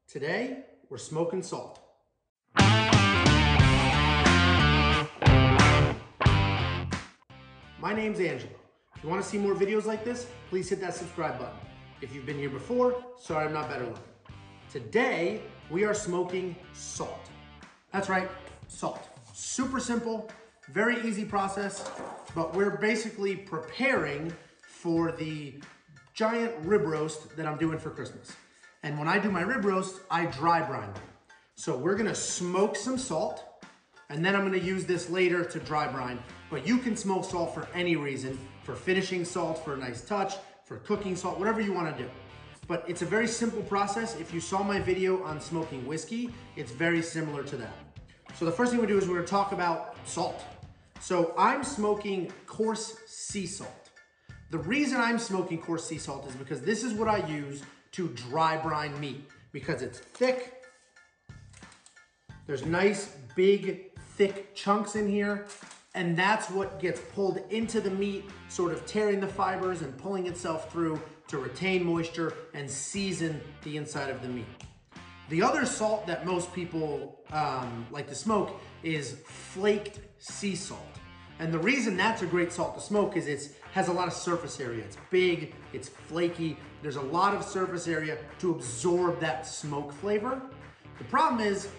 Today, we're smoking salt. My name's Angelo. If you want to see more videos like this, please hit that subscribe button. If you've been here before, sorry I'm not better looking. Today, we are smoking salt. That's right, salt. Super simple, very easy process, but we're basically preparing for the giant rib roast that I'm doing for Christmas. And when I do my rib roast, I dry brine them. So we're gonna smoke some salt, and then I'm gonna use this later to dry brine. But you can smoke salt for any reason, for finishing salt, for a nice touch, for cooking salt, whatever you wanna do. But it's a very simple process. If you saw my video on smoking whiskey, it's very similar to that. So the first thing we do is we're gonna talk about salt. So I'm smoking coarse sea salt. The reason I'm smoking coarse sea salt is because this is what I use to dry brine meat, because it's thick. There's nice, big, thick chunks in here, and that's what gets pulled into the meat, sort of tearing the fibers and pulling itself through to retain moisture and season the inside of the meat. The other salt that most people like to smoke is flaked sea salt. And the reason that's a great salt to smoke is it has a lot of surface area. It's big, it's flaky. There's a lot of surface area to absorb that smoke flavor. The problem is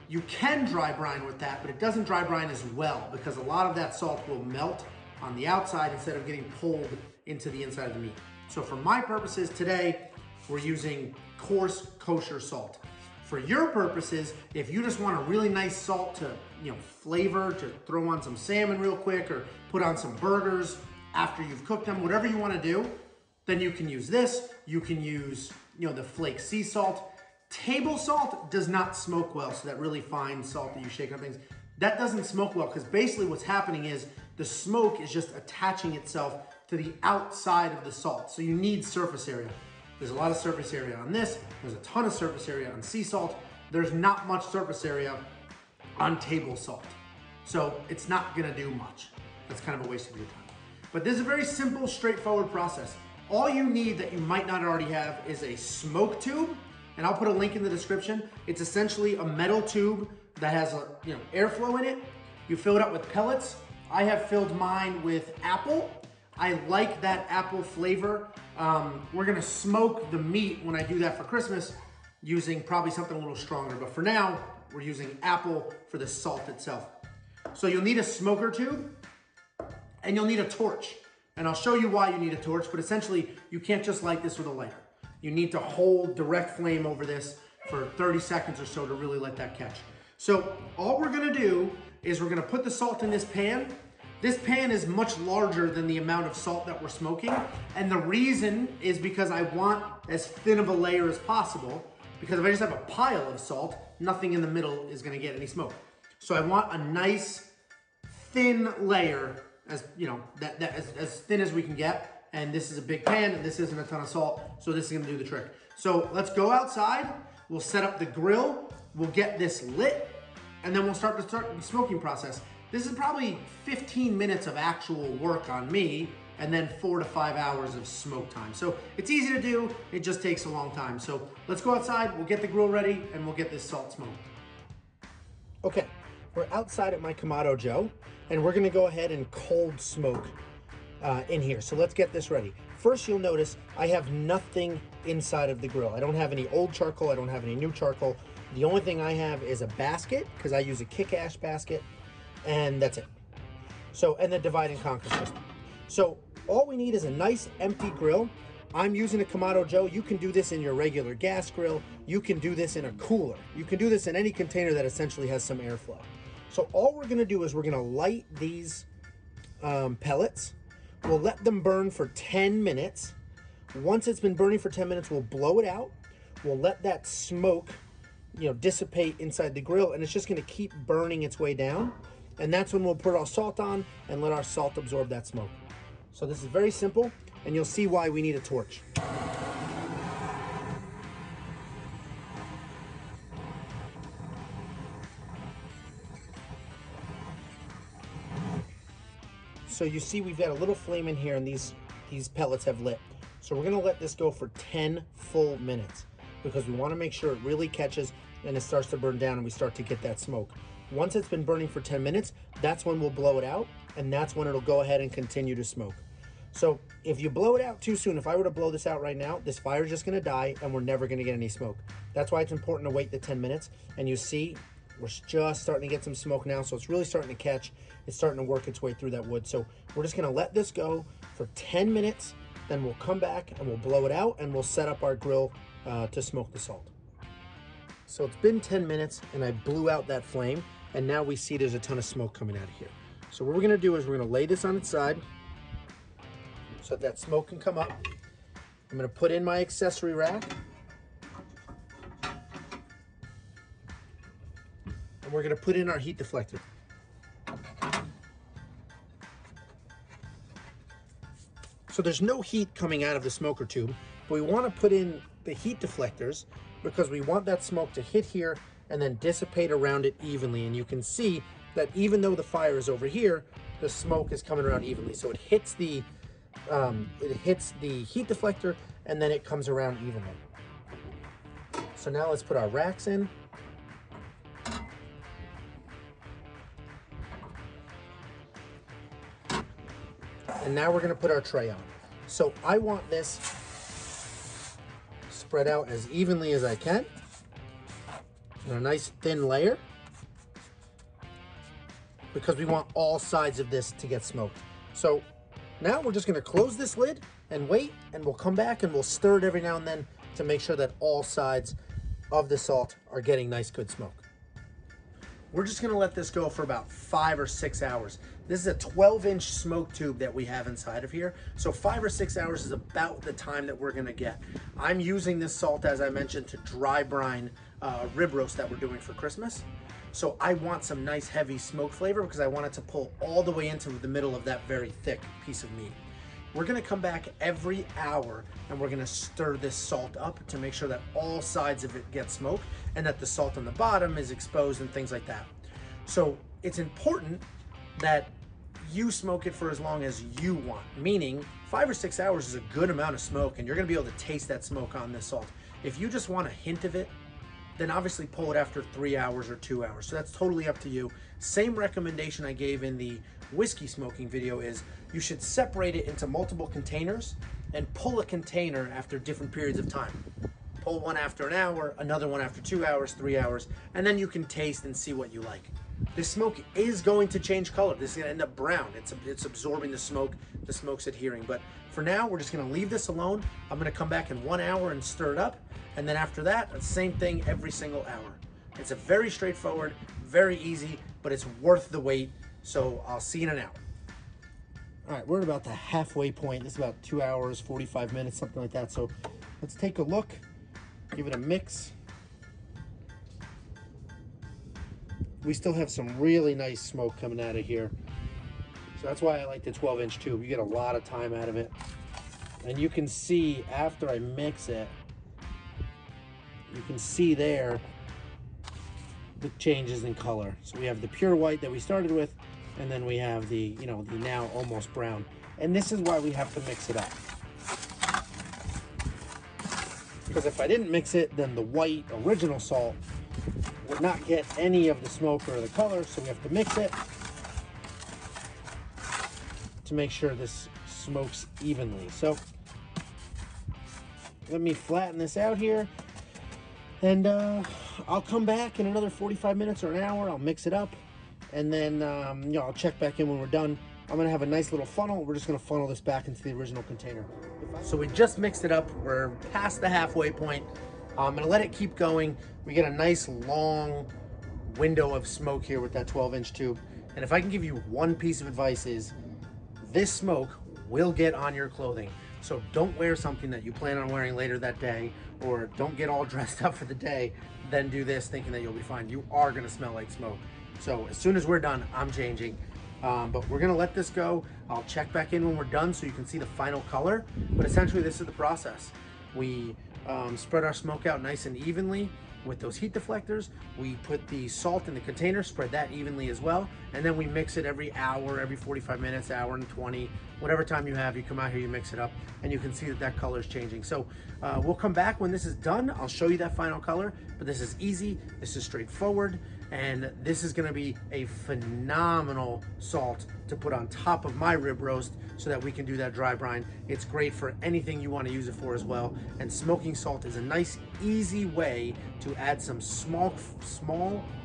you can dry brine with that, but it doesn't dry brine as well because a lot of that salt will melt on the outside instead of getting pulled into the inside of the meat. So for my purposes today, we're using coarse kosher salt. For your purposes, if you just want a really nice salt to, flavor, to throw on some salmon real quick or put on some burgers after you've cooked them, whatever you want to do, then you can use this. You can use, the flake sea salt. Table salt does not smoke well, so that really fine salt that you shake on things, that doesn't smoke well because basically what's happening is the smoke is just attaching itself to the outside of the salt. So you need surface area. There's a lot of surface area on this. There's a ton of surface area on sea salt. There's not much surface area on table salt. So it's not gonna do much. That's kind of a waste of your time. But this is a very simple, straightforward process. All you need that you might not already have is a smoke tube, and I'll put a link in the description. It's essentially a metal tube that has airflow in it. You fill it up with pellets. I have filled mine with apple. I like that apple flavor. We're gonna smoke the meat when I do that for Christmas using probably something a little stronger, but for now, we're using apple for the salt itself. So you'll need a smoker tube and you'll need a torch. And I'll show you why you need a torch, but essentially you can't just light this with a lighter. You need to hold direct flame over this for 30 seconds or so to really let that catch. So all we're gonna do is we're gonna put the salt in this pan. This pan is much larger than the amount of salt that we're smoking. And the reason is because I want as thin of a layer as possible, because if I just have a pile of salt, nothing in the middle is gonna get any smoke. So I want a nice thin layer, as as thin as we can get. And this is a big pan and this isn't a ton of salt, so this is gonna do the trick. So let's go outside, we'll set up the grill, we'll get this lit, and then we'll start the smoking process. This is probably 15 minutes of actual work on me and then 4 to 5 hours of smoke time. So it's easy to do, it just takes a long time. So let's go outside, we'll get the grill ready, and we'll get this salt smoked. Okay, we're outside at my Kamado Joe, and we're gonna go ahead and cold smoke in here. So let's get this ready. First, you'll notice I have nothing inside of the grill. I don't have any old charcoal, I don't have any new charcoal. The only thing I have is a basket, because I use a kick ash basket, and that's it. So, and the divide and conquer system. So all we need is a nice empty grill. I'm using a Kamado Joe. You can do this in your regular gas grill. You can do this in a cooler. You can do this in any container that essentially has some airflow. So all we're gonna do is we're gonna light these pellets. We'll let them burn for 10 minutes. Once it's been burning for 10 minutes, we'll blow it out. We'll let that smoke, dissipate inside the grill, and it's just gonna keep burning its way down. And that's when we'll put our salt on and let our salt absorb that smoke. So this is very simple, and you'll see why we need a torch. So you see we've got a little flame in here, and these pellets have lit. So we're gonna let this go for 10 full minutes. because we want to make sure it really catches and it starts to burn down and we start to get that smoke. Once it's been burning for 10 minutes, that's when we'll blow it out, and that's when it'll go ahead and continue to smoke. So if you blow it out too soon, if I were to blow this out right now, this fire is just gonna die and we're never gonna get any smoke. That's why it's important to wait the 10 minutes. And you see, we're just starting to get some smoke now, so it's really starting to catch. It's starting to work its way through that wood. So we're just gonna let this go for 10 minutes, then we'll come back and we'll blow it out and we'll set up our grill to smoke the salt. So it's been 10 minutes and I blew out that flame, and now we see there's a ton of smoke coming out of here. So what we're gonna do is we're gonna lay this on its side so that smoke can come up. I'm gonna put in my accessory rack. And we're gonna put in our heat deflector. So there's no heat coming out of the smoker tube, but we wanna put in the heat deflectors because we want that smoke to hit here and then dissipate around it evenly. And you can see that even though the fire is over here, the smoke is coming around evenly. So it hits the heat deflector and then it comes around evenly. So now let's put our racks in. And now we're gonna put our tray on. So I want this spread out as evenly as I can. And a nice thin layer, because we want all sides of this to get smoked. So now we're just gonna close this lid and wait, and we'll come back and we'll stir it every now and then to make sure that all sides of the salt are getting nice, good smoke. We're just gonna let this go for about 5 or 6 hours. This is a 12-inch smoke tube that we have inside of here. So 5 or 6 hours is about the time that we're gonna get. I'm using this salt, as I mentioned, to dry brine rib roast that we're doing for Christmas. So I want some nice heavy smoke flavor because I want it to pull all the way into the middle of that very thick piece of meat. We're gonna come back every hour and we're gonna stir this salt up to make sure that all sides of it get smoked and that the salt on the bottom is exposed and things like that. So it's important that you smoke it for as long as you want, meaning 5 or 6 hours is a good amount of smoke, and you're gonna be able to taste that smoke on this salt. If you just want a hint of it, then obviously pull it after 3 hours or 2 hours. So that's totally up to you. Same recommendation I gave in the whiskey smoking video is you should separate it into multiple containers and pull a container after different periods of time. Pull one after an hour, another one after 2 hours, 3 hours, and then you can taste and see what you like. This smoke is going to change color. This is gonna end up brown. It's absorbing the smoke's adhering. But for now, we're just gonna leave this alone. I'm gonna come back in 1 hour and stir it up. And then after that, the same thing every single hour. It's a very straightforward, very easy, but it's worth the wait. So I'll see you in an hour. All right, we're at about the halfway point. This is about 2 hours, 45 minutes, something like that. So let's take a look, give it a mix. We still have some really nice smoke coming out of here. So that's why I like the 12-inch tube. You get a lot of time out of it. And you can see after I mix it, you can see there the changes in color. So we have the pure white that we started with, and then we have the, the now almost brown. And this is why we have to mix it up. Because if I didn't mix it, then the white original salt would not get any of the smoke or the color, so we have to mix it to make sure this smokes evenly. So let me flatten this out here, and I'll come back in another 45 minutes or an hour. I'll mix it up, and then I'll check back in when we're done. I'm gonna have a nice little funnel. We're just gonna funnel this back into the original container. So we just mixed it up. We're past the halfway point. I'm gonna let it keep going. We get a nice long window of smoke here with that 12-inch tube. And if I can give you one piece of advice is, this smoke will get on your clothing. So don't wear something that you plan on wearing later that day, or don't get all dressed up for the day, then do this thinking that you'll be fine. You are gonna smell like smoke. So as soon as we're done, I'm changing. But we're gonna let this go. I'll check back in when we're done so you can see the final color. But essentially this is the process. We spread our smoke out nice and evenly. with those heat deflectors. We put the salt in the container, spread that evenly as well, and then we mix it every hour, every 45 minutes, hour and 20, whatever time you have, you come out here, you mix it up, and you can see that that color is changing. So we'll come back when this is done. I'll show you that final color, but this is easy, this is straightforward, and this is gonna be a phenomenal salt to put on top of my rib roast so that we can do that dry brine. It's great for anything you wanna use it for as well. And smoking salt is a nice, easy way to add some small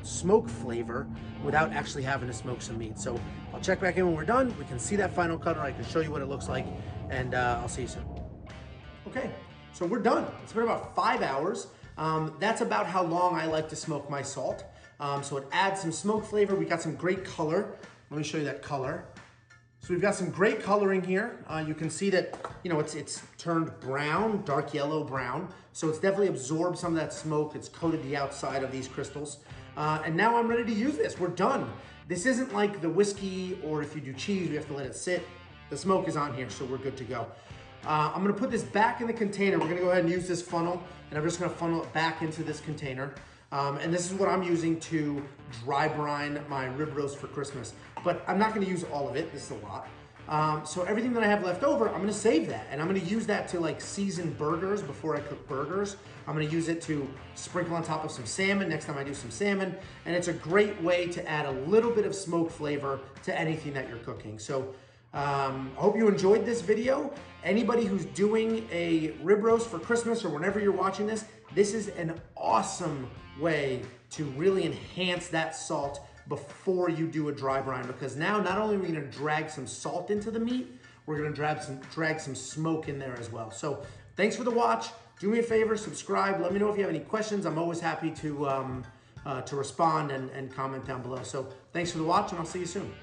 smoke flavor without actually having to smoke some meat. So I'll check back in when we're done. We can see that final color. I can show you what it looks like, and I'll see you soon. Okay, so we're done. It's been about 5 hours. That's about how long I like to smoke my salt. So it adds some smoke flavor. We got some great color. Let me show you that color. So we've got some great coloring here. You can see that, you know, it's turned brown, dark yellow brown. So it's definitely absorbed some of that smoke. It's coated the outside of these crystals. And now I'm ready to use this. We're done. This isn't like the whiskey, or if you do cheese, we have to let it sit. The smoke is on here, so we're good to go. I'm gonna put this back in the container. We're gonna go ahead and use this funnel, and I'm just gonna funnel it back into this container. And this is what I'm using to dry brine my rib roast for Christmas. But I'm not gonna use all of it, this is a lot. So everything that I have left over, I'm gonna save that. And I'm gonna use that to like season burgers before I cook burgers. I'm gonna use it to sprinkle on top of some salmon next time I do some salmon. And it's a great way to add a little bit of smoke flavor to anything that you're cooking. So I hope you enjoyed this video. Anybody who's doing a rib roast for Christmas or whenever you're watching this, this is an awesome way to really enhance that salt before you do a dry brine, because now not only are we gonna drag some salt into the meat, we're gonna drag some smoke in there as well. So thanks for the watch. Do me a favor, subscribe. Let me know if you have any questions. I'm always happy to respond and comment down below. So thanks for the watch, and I'll see you soon.